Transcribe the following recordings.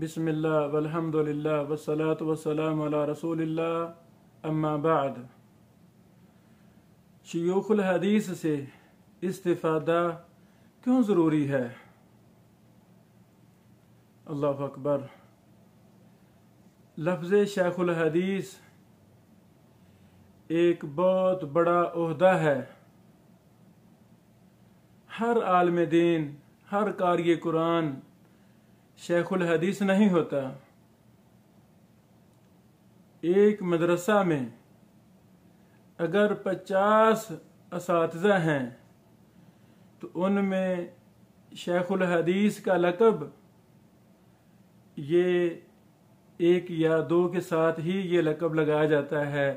बिस्मिल्लाह वल्हम्दुलिल्लाह वस्सलातु वस्सलामु अला रसूलिल्लाह, अम्मा बाद। शयूखुल हदीस से इस्तिफादा क्यों ज़रूरी है? अल्लाहु अकबर। लफ्ज़ शेखुल हदीस एक बहुत बड़ा ओहदा है। हर आलिम दीन, हर कारी कुरान शेखुल हदीस नहीं होता। एक मदरसा में अगर 50 असातिज़ा हैं तो उनमें शेखुल हदीस का लक़ब ये एक या दो के साथ ही ये लक़ब लगाया जाता है।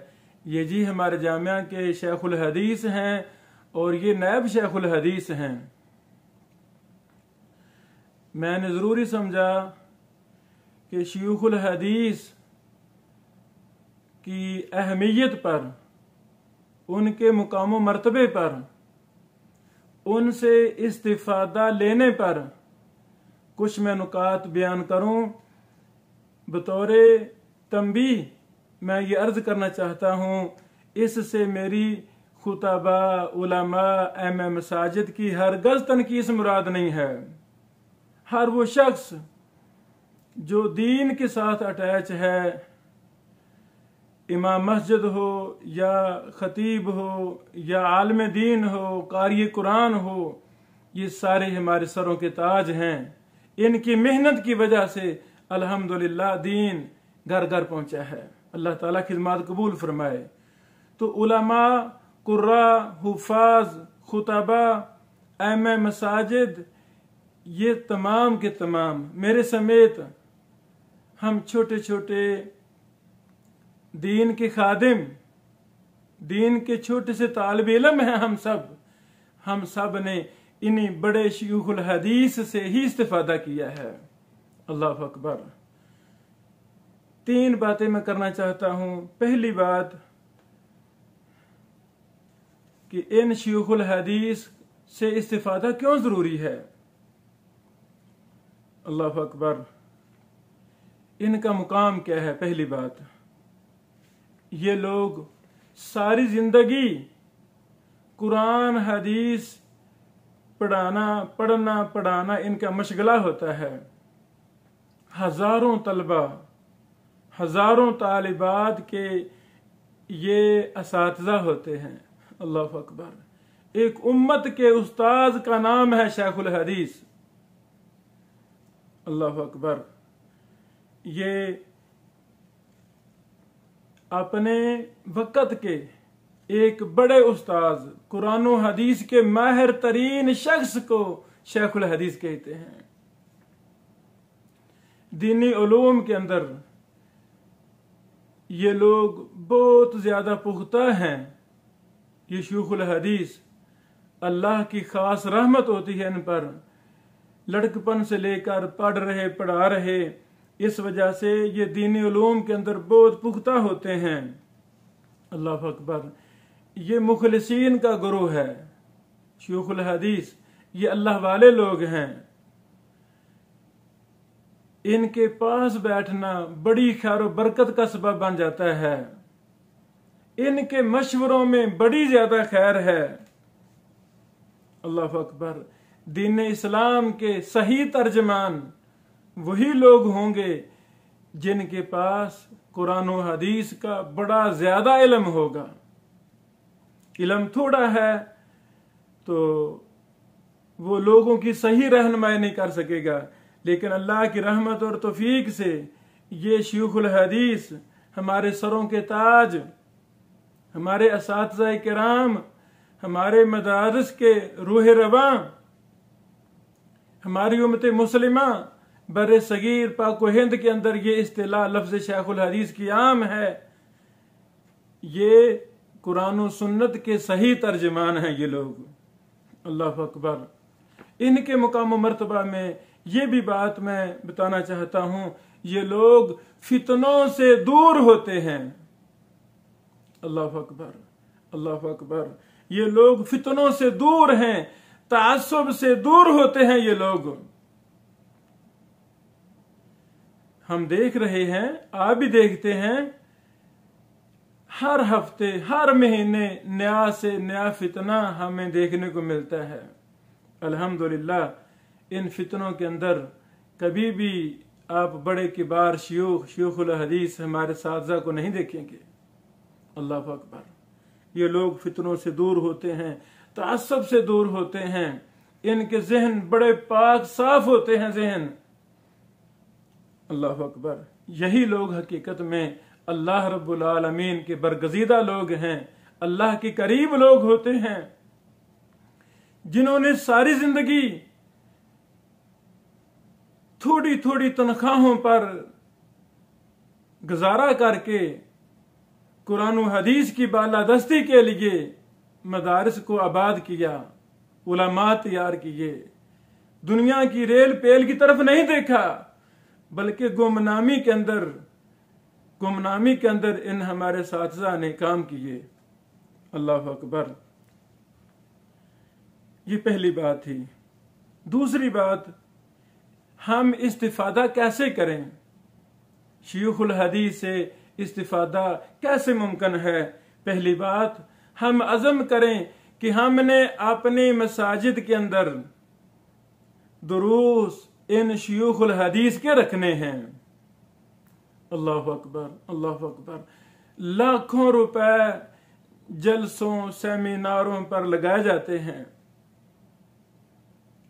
ये जी हमारे जामिया के शेखुल हदीस हैं और ये नायब शेखुल हदीस हैं। मैंने ज़रूरी समझा कि शयूखुल हदीस की अहमियत पर, उनके मुकाम मर्तबे पर, उनसे इस्तिफादा लेने पर कुछ मैं नुकात बयान करूं। बतौरे तंबीह मैं ये अर्ज़ करना चाहता हूं, इससे मेरी खुतबा, उलमा, एम मसाजिद की हरगज़ तनकीस मुराद नहीं है। हर वो शख्स जो दीन के साथ अटैच है, इमाम मस्जिद हो या खतीब हो या आलिम दीन हो, कारी कुरान हो, ये सारे हमारे सरों के ताज हैं। इनकी मेहनत की वजह से अल्हम्दुलिल्लाह दीन घर घर पहुंचा है। अल्लाह ताला खिदमत कबूल फरमाए। तो उलमा, कुर्रा, हुफाज, खुतबा, एम मसाजिद, ये तमाम के तमाम मेरे समेत हम छोटे छोटे दीन के खादिम, दीन के छोटे से तालिब इल्म हैं। हम सब ने इन्हीं बड़े शयूखुल हदीस से ही इस्तिफादा किया है। अल्लाह अकबर। 3 बातें मैं करना चाहता हूं। पहली बात कि इन शयूखुल हदीस से इस्तिफादा क्यों जरूरी है। अल्लाह अकबर। इनका मुकाम क्या है? पहली बात, ये लोग सारी जिंदगी कुरान हदीस पढ़ना इनका मशगला होता है। हजारों तलबा, हजारों तालिबात के ये असातिज़ा होते हैं। अल्लाह अकबर। एक उम्मत के उस्ताद का नाम है शेखुल हदीस। अल्लाह अकबर। ये अपने वक़्त के एक बड़े उस्ताद, कुरान और हदीस के माहिर तरीन शख्स को शेखुल हदीस कहते हैं। दीनी उलूम के अंदर ये लोग बहुत ज्यादा पुख्ता हैं। ये शयूखुल हदीस, अल्लाह की खास रहमत होती है इन पर। लड़कपन से लेकर पढ़ा रहे, इस वजह से ये दीनी उलूम के अंदर बहुत पुख्ता होते हैं। अल्लाह अकबर। ये मुखलिसीन का गुरु है शयूखुल हदीस। ये अल्लाह वाले लोग हैं। इनके पास बैठना बड़ी खैर व बरकत का सबब बन जाता है। इनके मशवरों में बड़ी ज्यादा खैर है। अल्लाह अकबर। दीन इस्लाम के सही तर्जमान वही लोग होंगे जिनके पास कुरान और हदीस का बड़ा ज्यादा इल्म होगा। इल्म थोड़ा है तो वो लोगों की सही रहनुमाई नहीं कर सकेगा, लेकिन अल्लाह की रहमत और तौफीक से ये शयूखुल हदीस हमारे सरों के ताज, हमारे असातिज़ा किराम, हमारे मदारिस के रूह रवां, हमारी उम्मत मुस्लिमा बरे सगीर पाक व हिंद के अंदर ये इस्तिलाह लफ्ज़ शेखुल हदीस की आम है। ये कुरान और सुन्नत के सही तर्जमान हैं ये लोग। अल्लाह अकबर। इनके मुकाम मर्तबा में ये भी बात मैं बताना चाहता हूं, ये लोग फितनों से दूर होते हैं। अल्लाह अकबर, अल्लाह अकबर। ये लोग फितनों से दूर हैं, तासुब से दूर होते हैं ये लोग। हम देख रहे हैं, आप भी देखते हैं, हर हफ्ते हर महीने नया से नया फितना हमें देखने को मिलता है। अल्हम्दुलिल्लाह इन फितनों के अंदर कभी भी आप बड़े किबार शयूखुल हदीस हमारे साथी को नहीं देखेंगे। अल्लाह अकबर। ये लोग फितनों से दूर होते हैं, तअस्सुब से दूर होते हैं, इनके जहन बड़े पाक साफ होते हैं जहन। अल्लाह अकबर। यही लोग हकीकत में अल्लाह रब्बुल आलमीन के बरगजीदा लोग हैं, अल्लाह के करीब लोग होते हैं, जिन्होंने सारी जिंदगी थोड़ी थोड़ी तनख्वाहों पर गुजारा करके कुरान और हदीस की बालादस्ती के लिए मदारिस को आबाद किया, उलमा तैयार किए, दुनिया की रेल पेल की तरफ नहीं देखा, बल्कि गुमनामी के अंदर इन हमारे साथिया ने काम किए। अल्लाह अकबर। ये पहली बात थी। दूसरी बात, हम इस्तिफादा कैसे करें, शयूखुल हदीस से इस्तिफादा कैसे मुमकिन है। पहली बात, हम अज़म करें कि हमने अपनी मसाजिद के अंदर दुरूस इन शयूखुल हदीस के रखने हैं। अल्लाह अकबर, अल्लाह अकबर। लाखों रुपए जलसों सेमिनारों पर लगाए जाते हैं,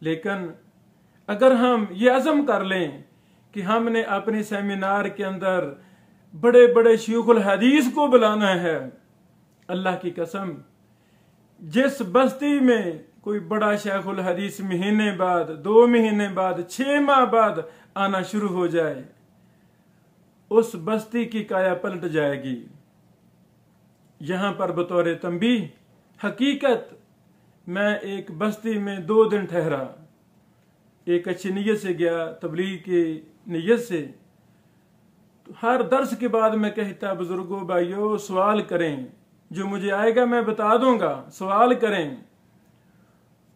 लेकिन अगर हम ये अज़म कर लें कि हमने अपने सेमिनार के अंदर बड़े बड़े शयूखुल हदीस को बुलाना है, अल्लाह की कसम, जिस बस्ती में कोई बड़ा शेखुल हदीस महीने बाद, 2 महीने बाद, 6 माह बाद आना शुरू हो जाए, उस बस्ती की काया पलट जाएगी। यहां पर बतौर तंबीह, हकीकत मैं एक बस्ती में 2 दिन ठहरा, एक अच्छी नीयत से गया, तबलीग की नीयत से। तो हर दर्स के बाद मैं कहता, बुजुर्गों भाइयों सवाल करें, जो मुझे आएगा मैं बता दूंगा, सवाल करें।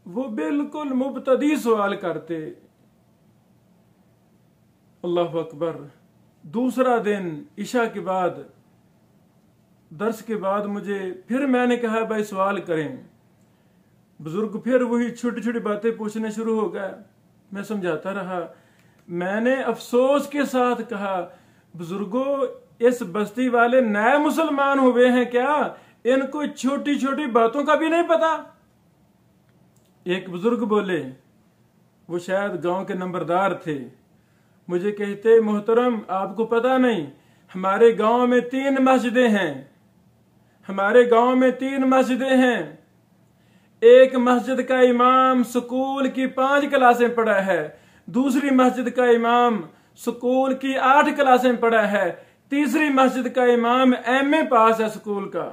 वो बिल्कुल मुब्तदी सवाल करते। अल्लाह अकबर। दूसरा दिन इशा के बाद, दर्स के बाद मुझे फिर मैंने कहा भाई सवाल करें। बुजुर्ग फिर वही छोटी छोटी बातें पूछने शुरू हो गए। मैं समझाता रहा। मैंने अफसोस के साथ कहा, बुजुर्गों इस बस्ती वाले नए मुसलमान हुए हैं क्या, इनको छोटी छोटी बातों का भी नहीं पता। एक बुजुर्ग बोले, वो शायद गांव के नंबरदार थे, मुझे कहते, मोहतरम आपको पता नहीं, हमारे गांव में 3 मस्जिदें हैं, हमारे गांव में 3 मस्जिदें हैं। एक मस्जिद का इमाम स्कूल की 5 क्लासें पढ़ा है, दूसरी मस्जिद का इमाम स्कूल की 8 क्लासें पढ़ा है, तीसरी मस्जिद का इमाम MA पास है स्कूल का।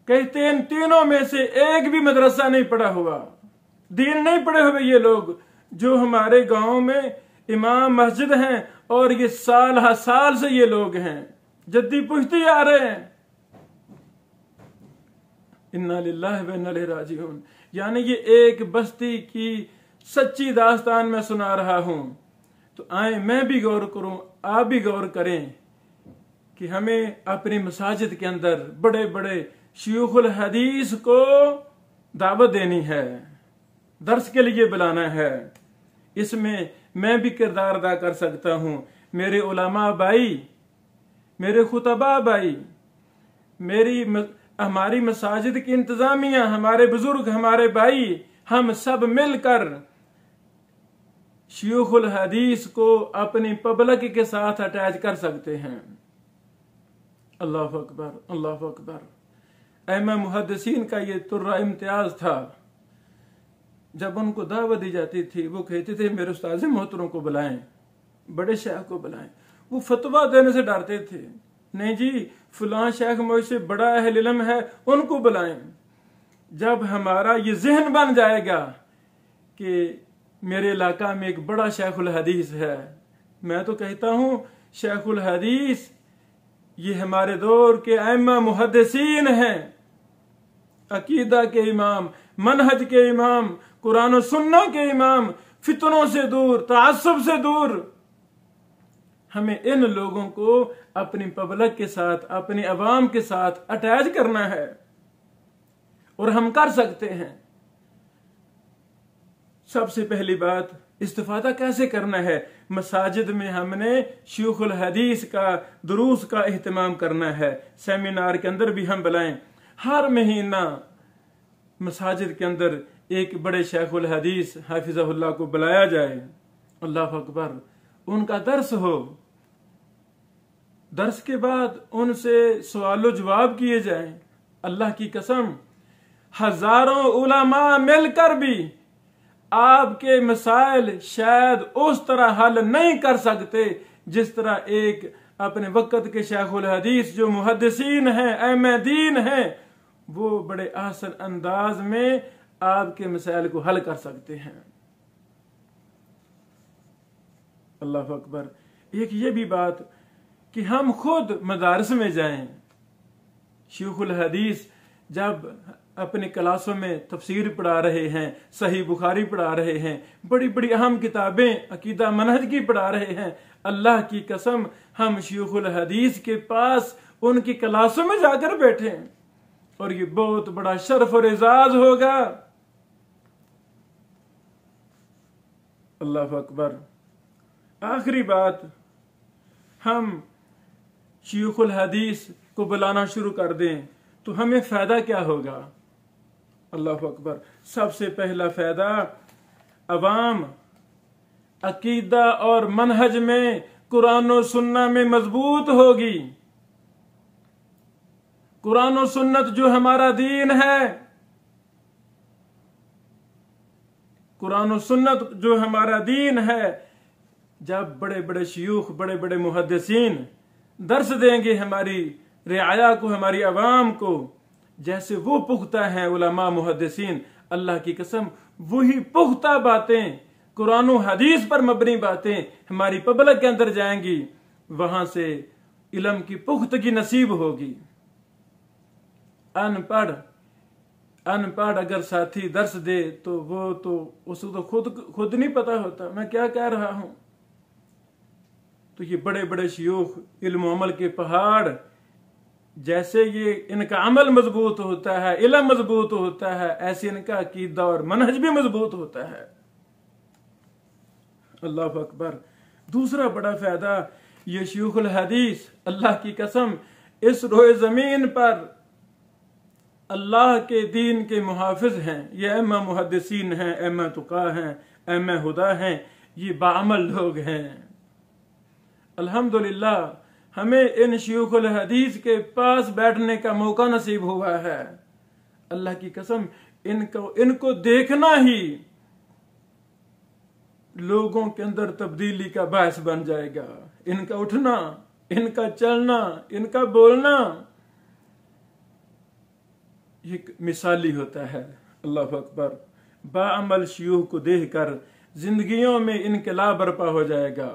कहते हैं इन तीनों में से एक भी मदरसा नहीं पढ़ा हुआ, दीन नहीं पढ़े हुए ये लोग जो हमारे गांव में इमाम मस्जिद हैं, और ये साल हर साल से ये लोग हैं, जद्दी पुश्ती आ रहे हैं। इन्ना लिल्लाहि व इन्ना इलैहि राजिऊन। यानी ये एक बस्ती की सच्ची दास्तान मैं सुना रहा हूं। तो आए मैं भी गौर करूं, आप भी गौर करें कि हमें अपनी मसाजिद के अंदर बड़े बड़े शयूखुल हदीस को दावत देनी है, दर्स के लिए बुलाना है। इसमें मैं भी किरदार अदा कर सकता हूं। मेरे उलमा भाई, मेरे खुतबा भाई, हमारी मसाजिद की इंतजामिया, हमारे बुजुर्ग, हमारे भाई, हम सब मिलकर शयूखुल हदीस को अपनी पब्लिक के साथ अटैच कर सकते हैं। अल्लाह अकबर, अल्लाह अकबर। अइम्मा मुहद्दिसीन का ये तुर्रा इम्तियाज था। जब उनको दावत दी जाती थी, वो कहते थे मेरे उस्ताद मोहतरों को बुलाएं, बड़े शेख को बुलाएं। वो फतवा देने से डरते थे, नहीं जी फलां शेख मुझसे बड़ा अहल इल्म है, उनको बुलाएं। जब हमारा ये जहन बन जाएगा कि मेरे इलाका में एक बड़ा शेखुल हदीस है, मैं तो कहता हूं शेखुल हदीस ये हमारे दौर के अइम्मा मुहद्दिसीन हैं, अकीदा के इमाम, मनहज के इमाम, कुरान और सुन्ना के इमाम, फितनों से दूर, तअस्सुब से दूर। हमें इन लोगों को अपनी पब्लिक के साथ, अपनी अवाम के साथ अटैच करना है, और हम कर सकते हैं। सबसे पहली बात, इस्तिफादा कैसे करना है? मसाजिद में हमने शयूखुल हदीस का, दुरूस का एहतमाम करना है। सेमिनार के अंदर भी हम बुलाएं। हर महीना मसाजिद के अंदर एक बड़े शेखुल हदीस हाफिज़हुल्लाह को बुलाया जाए। अल्लाह अकबर। उनका दर्स हो, दर्स के बाद उनसे सवालो जवाब किए जाएं। अल्लाह की कसम, हजारों उलमा मिलकर भी आपके मसाइल शायद उस तरह हल नहीं कर सकते जिस तरह एक अपने वक्त के शेखुल हदीस जो मुहद्दिसीन हैं, अहमे दीन हैं, वो बड़े आसान अंदाज में आपके मसाइल को हल कर सकते हैं। अल्लाह अकबर। एक ये भी बात कि हम खुद मदारस में जाएं। शेखुल हदीस जब अपनी क्लासों में तफसीर पढ़ा रहे हैं, सही बुखारी पढ़ा रहे हैं, बड़ी बड़ी अहम किताबें अकीदा मनहज की पढ़ा रहे हैं, अल्लाह की कसम हम शेखुल हदीस के पास उनकी क्लासों में जाकर बैठे, और ये बहुत बड़ा शर्फ और एजाज होगा। अल्लाह अकबर। आखिरी बात, हम शेखुल हदीस को बुलाना शुरू कर दें तो हमें फायदा क्या होगा? अल्लाह अकबर। सबसे पहला फायदा, अवाम अकीदा और मनहज में, कुरान और सुन्ना में मजबूत होगी। कुरान और सुन्नत जो हमारा दीन है, कुरान और सुन्नत जो हमारा दीन है, जब बड़े बड़े शयूख, बड़े बड़े मुहद्दिसीन दर्स देंगे हमारी रियाया को, हमारी अवाम को, जैसे वो पुख्ता हैं उलमा मुहद्दिसीन, अल्लाह की कसम वही पुख्ता बातें, कुरान और हदीस पर मबनी बातें हमारी पब्लिक के अंदर जाएंगी। वहां से इल्म की पुख्तगी नसीब होगी। अनपढ़ अगर साथी दर्स दे तो वो तो उसको तो खुद नहीं पता होता मैं क्या कह रहा हूं। तो ये बड़े बड़े शयूख, इल्म अमल के पहाड़, जैसे ये इनका अमल मजबूत होता है, इल्म मजबूत होता है, ऐसे इनका अकीदा और मनहज भी मजबूत होता है। अल्लाह अकबर। दूसरा बड़ा फायदा, ये शयूखुल हदीस अल्लाह की कसम इस रोए जमीन पर अल्लाह के दीन के मुहाफिज हैं। ये अम्मा मुहद्दिसीन हैं, अम्मा तुका हैं, अम्मा हुदा हैं, ये बाअमल लोग हैं। अल्हम्दुलिल्लाह हमें इन शयूखुल हदीस के पास बैठने का मौका नसीब हुआ है। अल्लाह की कसम इनको देखना ही लोगों के अंदर तब्दीली का बायस बन जाएगा। इनका उठना, इनका चलना, इनका बोलना एक मिसाली होता है। अल्लाह अकबर। बाअमल शयूख को देखकर जिंदगियों में इनकलाब बर्पा हो जाएगा।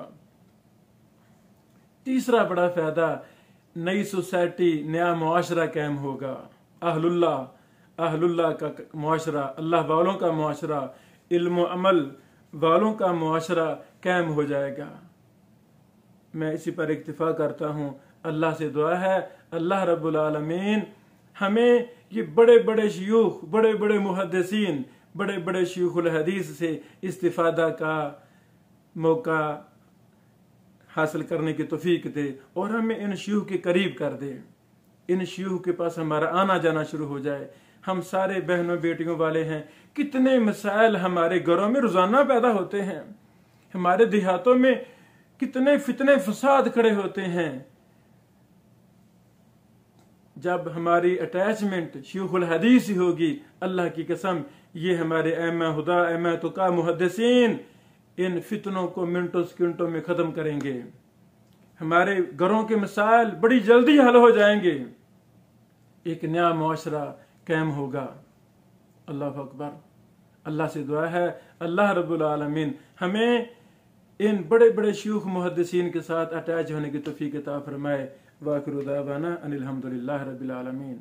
तीसरा बड़ा फायदा, नई सोसाइटी, नया मुआशरा कायम होगा। अहलुल्लाह का मुआशरा, अल्लाह वालों का मुआशरा, इल्म अमल वालों का मुआशरा कायम हो जाएगा। मैं इसी पर इक्तिफा करता हूँ। अल्लाह से दुआ है अल्लाह रब्बुल आलमीन हमें ये बड़े बड़े शयूख, बड़े बड़े मुहद्दिसीन, बड़े बड़े शयूखुल हदीस से इस्तिफादा का मौका हासिल करने की तौफीक दे और हमें इन शयूख के करीब कर दे। इन शयूख के पास हमारा आना जाना शुरू हो जाए। हम सारे बहनों बेटियों वाले हैं। कितने मसाइल हमारे घरों में रोजाना पैदा होते हैं। हमारे देहातों में कितने फितने फसाद खड़े होते हैं। जब हमारी अटैचमेंट शयूखुल हदीस ही होगी, अल्लाह की कसम ये हमारे अहमा हुदा, अहमा तुका मुहद्दिसीन इन फितनों को मिनटों सेकंडों में खत्म करेंगे। हमारे घरों के मसाइल बड़ी जल्दी हल हो जाएंगे। एक नया मुआशरा कायम होगा। अल्लाह अकबर। अल्लाह से दुआ है अल्लाह रब्बुल आलमीन हमें इन बड़े बड़े शयूख मुहद्दिसीन के साथ अटैच होने की तौफीक अता फरमाए। वाखिरु दावाना अनिल हम्दुलिल्लाहि रब्बिल आलमीन।